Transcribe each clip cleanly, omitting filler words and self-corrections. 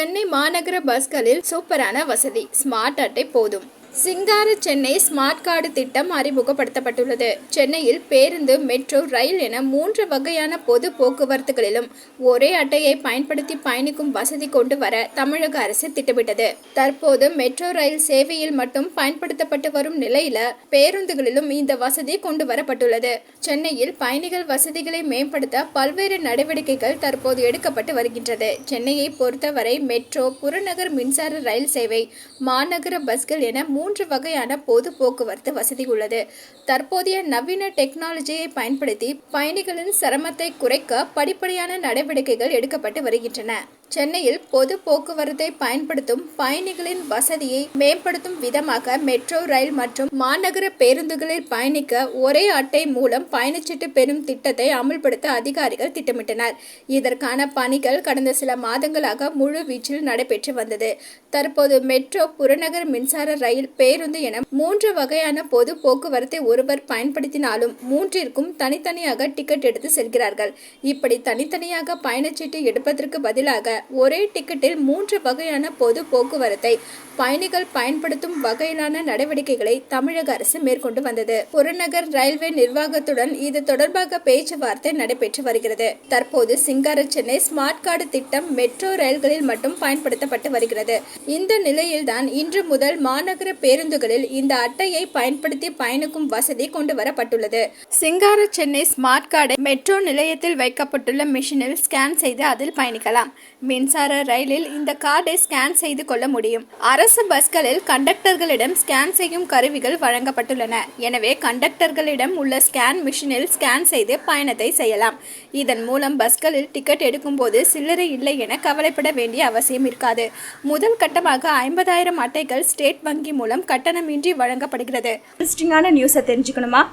சென்னை மாநகர பஸ்களில் சூப்பரான வசதி, ஸ்மார்ட் அட்டை போதும். சிங்கார சென்னை ஸ்மார்ட் கார்டு திட்டம் அறிமுகப்படுத்தப்பட்டுள்ளது. சென்னையில் பேருந்து, மெட்ரோ, ரயில் என 3 வகையான பொது போக்குவரத்துகளிலும் ஒரே அட்டையை பயன்படுத்தி பயணிக்கும் வசதி கொண்டு வர தமிழக அரசு திட்டமிட்டது. தற்போது மெட்ரோ ரயில் சேவையில் மட்டும் பயன்படுத்தப்பட்டு வரும் நிலையில பேருந்துகளிலும் இந்த வசதி கொண்டு வரப்பட்டுள்ளது. சென்னையில் பயணிகள் வசதிகளை மேம்படுத்த பல்வேறு நடவடிக்கைகள் தற்போது எடுக்கப்பட்டு வருகின்றது. சென்னையை பொறுத்தவரை மெட்ரோ, புறநகர் மின்சார ரயில் சேவை, மாநகர பஸ்கள் என 3 வகையான பொது போக்குவரத்து வசதி உள்ளது. தற்போதைய நவீன டெக்னாலஜியை பயன்படுத்தி பயணிகளின் சிரமத்தை குறைக்க படிப்படியான நடவடிக்கைகள் எடுக்கப்பட்டு வருகின்றன. சென்னையில் பொது போக்குவரத்தை பயன்படுத்தும் பயணிகளின் வசதியை மேம்படுத்தும் விதமாக மெட்ரோ ரயில் மற்றும் மாநகர பேருந்துகளில் பயணிக்க ஒரே அட்டை மூலம் பயணச்சீட்டு பெறும் திட்டத்தை அமல்படுத்த அதிகாரிகள் திட்டமிட்டனர். இதற்கான பணிகள் கடந்த சில மாதங்களாக முழு வீச்சில் நடைபெற்று வந்தது. தற்போது மெட்ரோ, புறநகர் மின்சார ரயில், பேருந்து என 3 வகையான பொது போக்குவரத்தை ஒருவர் பயன்படுத்தினாலும் 3ற்கும் தனித்தனியாக டிக்கெட் எடுத்து செல்கிறார்கள். இப்படி தனித்தனியாக பயணச்சீட்டு எடுப்பதற்கு பதிலாக ஒரே டிக்கெட்டில் 3 வகையான பொது போக்குவரத்தை பயணிகள் பயன்படுத்தும் வகையிலான நடவடிக்கைகளை தமிழக அரசு மேற்கொண்டு வந்தது. புறநகர் ரயில்வே நிர்வாகத்துடன் இது தொடர்பாக பேச்சுவார்த்தை நடைபெற்று வருகிறது. தற்போது சிங்கார சென்னை ஸ்மார்ட் கார்டு திட்டம் மெட்ரோ ரயில்களில் மட்டும் பயன்படுத்தப்பட்டு வருகிறது. இந்த நிலையில்தான் இன்று முதல் மாநகர பேருந்துகளில் இந்த அட்டையை பயன்படுத்தி பயணிக்கும் வசதி கொண்டு வரப்பட்டுள்ளது. சிங்கார சென்னை ஸ்மார்ட் கார்டை மெட்ரோ நிலையத்தில் வைக்கப்பட்டுள்ள மிஷினில் ஸ்கேன் செய்து அதில் பயணிக்கலாம். மின்சார ரயிலில் இந்த கார்டை ஸ்கேன் செய்து கொள்ள முடியும். அரசு பஸ்களில் கண்டக்டர்களிடம் ஸ்கேன் செய்யும் கருவிகள் வழங்கப்பட்டுள்ளன. எனவே கண்டக்டர்களிடம் உள்ள ஸ்கேன் மிஷினில் ஸ்கேன் செய்து பயணத்தை செய்யலாம். இதன் மூலம் பஸ்களில் டிக்கெட் எடுக்கும் போது சில்லறை இல்லை என கவலைப்பட வேண்டிய அவசியம் இருக்காது. முதல் கட்டமாக 50,000 அட்டைகள் ஸ்டேட் வங்கி மூலம் கட்டணமின்றி வழங்கப்படுகிறது. இன்ட்ரெஸ்டிங்கான நியூஸை தெரிஞ்சுக்கணுமா?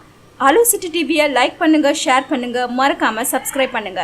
அலோ சிட்டி டிவியை லைக் பண்ணுங்க, ஷேர் பண்ணுங்க, மறக்காம சப்ஸ்கிரைப் பண்ணுங்க.